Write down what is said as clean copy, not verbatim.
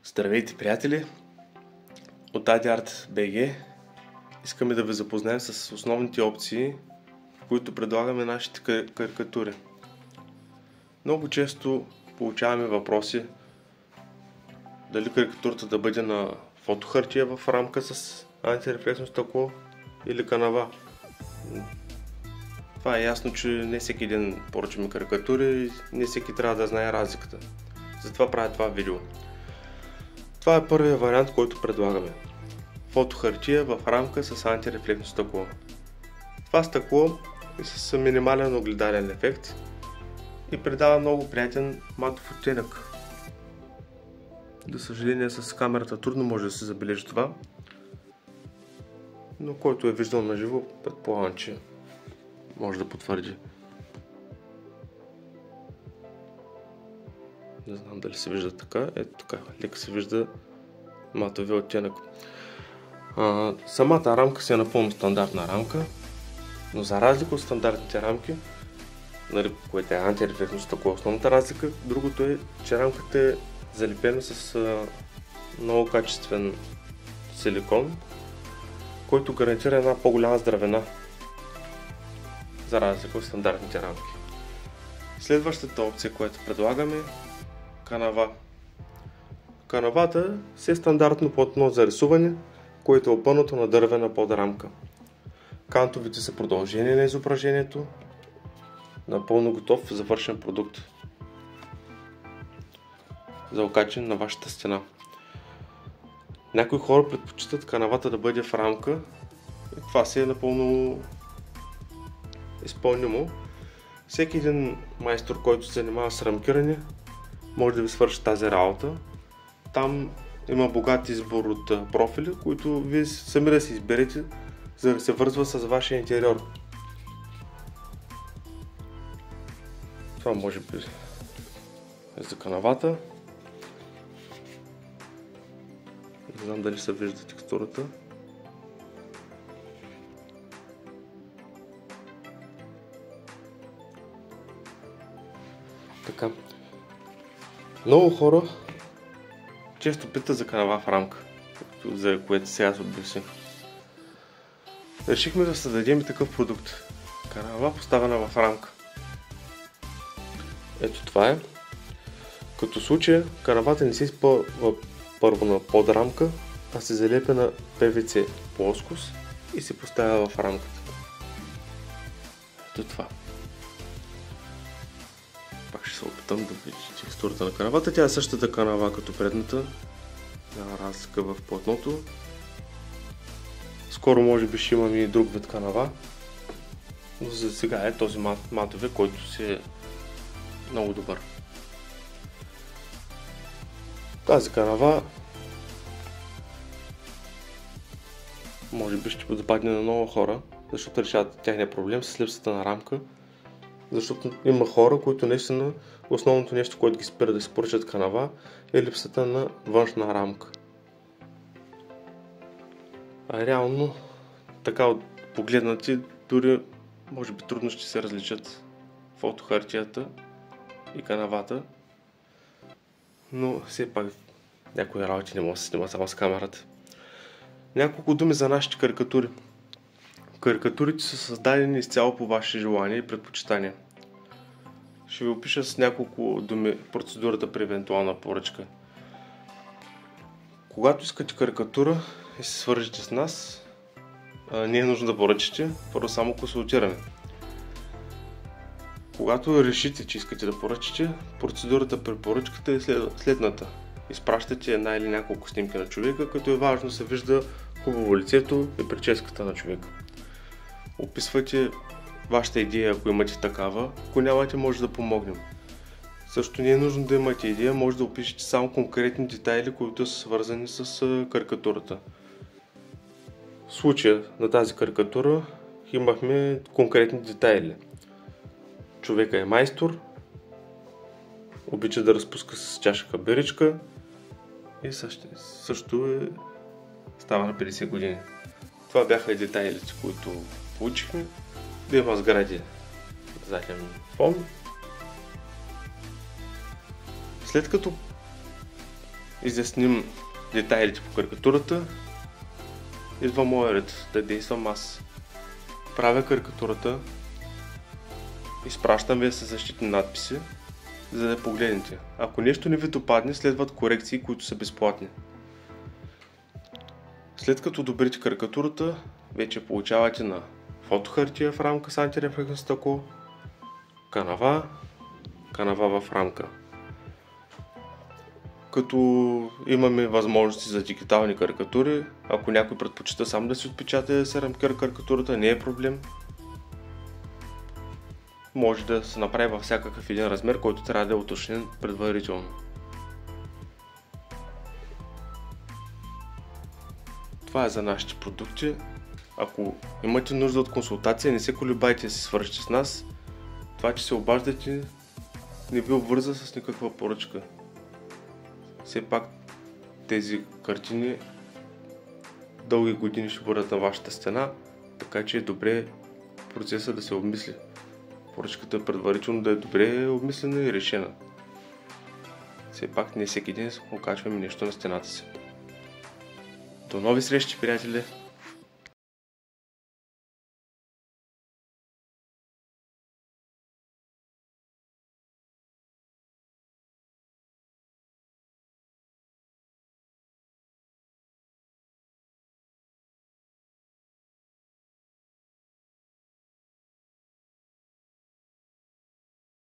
Здравейте, приятели! От AdiArt.bg искаме да ви запознаем с основните опции, в които предлагаме нашите карикатури. Много често получаваме въпроси дали карикатурата да бъде на фотохартия в рамка с антирефлексно стъкло или канава. Това е ясно, че не всеки ден поръчваме карикатури и не всеки трябва да знае разликата. Затова правя това видео. Това е първият вариант, който предлагаме. Фотохартия в рамка с антирефлексно стъкло. Това стъкло е с минимален огледален ефект и придава много приятен матов оттенък. За съжаление, с камерата трудно може да се забележи това, но който е виждал на живо, предполагам, че може да потвърди. Не знам дали се вижда така. Ето така, лека се вижда матовия оттенък. Самата рамка си е напълно стандартна рамка, но за разлика от стандартните рамки, което е антирефлексно стъкло, основната разлика, другото е, че рамката е залепена с много качествен силикон, който гарантира една по-голяма здравина, за разлика от стандартните рамки. Следващата опция, която предлагаме, канава. Канавата си е стандартно платно за рисуване, което е опънато на дървена подрамка. Кантовите са продължение на изображението, напълно готов завършен продукт за окачен на вашата стена. Някои хора предпочитат канавата да бъде в рамка и това си е напълно изпълнимо. Всеки един майстор, който се занимава с рамкиране, може да ви свърши тази работа. Там има богат избор от профили, които вие сами да си изберете, за да се вързва с вашия интериор. Това може би е за канавата. Не знам дали се вижда текстурата. Така. Много хора често питат за канава в рамка, за което сега се обясних. Решихме да създадем такъв продукт. Канава поставена в рамка. Ето това е. Като случай, канавата не се изпълва първо на подрамка, а се залепя на PVC плоскост и се поставя в рамката. Ето това. Пак ще се опитам да видите текстурата на канавата. Тя е същата канава като предната. Няма разлика в платното. Скоро може би ще имаме и друг вид канава. Но за сега е този матове, който си е много добър. Тази канава може би ще западне на много хора, защото решават тяхния проблем с липсата на рамка. Защото има хора, които наистина основното нещо, което ги спира да си поръчат канава, е липсата на външна рамка. А реално, така от погледнати, дори може би трудно ще се различат фотохартията и канавата, но все пак някои работи не може да се снима само с камерата. Няколко думи за нашите карикатури. Карикатурите са създадени изцяло по ваше желание и предпочитания. Ще ви опиша с няколко думи процедурата при евентуална поръчка. Когато искате карикатура и се свържете с нас, не е нужно да поръчате, първо само консултираме. Когато решите, че искате да поръчате, процедурата при поръчката е следната. Изпращате една или няколко снимки на човека, като е важно да се вижда хубаво лицето и прическата на човека. Описвате вашата идея, ако имате такава. Ако нямате, може да помогнем. Също не е нужно да имате идея, може да опишете само конкретни детайли, които са свързани с карикатурата. В случая на тази карикатура имахме конкретни детайли. Човека е майстор, обича да разпуска с чашка биричка и също става на 50 години. Това бяха и детайлите, които получихме. Да има сгради заден фон. След като изясним детайлите по карикатурата, идва моя ред да действам аз. Правя карикатурата, изпращам ви с защитни надписи, за да погледнете. Ако нещо не ви допадне, следват корекции, които са безплатни. След като одобрите карикатурата, вече получавате на фотохартия в рамка с антирефлексно стъкло, канава в рамка. Като имаме възможности за дигитални карикатури, ако някой предпочита сам да си отпечата и да се рамкира карикатурата, не е проблем. Може да се направи във всякакъв един размер, който трябва да е уточнен предварително. Това е за нашите продукти. Ако имате нужда от консултация, не се колебайте да се свържете с нас. Това, че се обаждате, не ви обвърза с никаква поръчка. Все пак тези картини дълги години ще бъдат на вашата стена, така че е добре процеса да се обмисли. Поръчката предварително да е добре обмислена и решена. Все пак не всеки ден окачваме нещо на стената си. До нови срещи, приятели!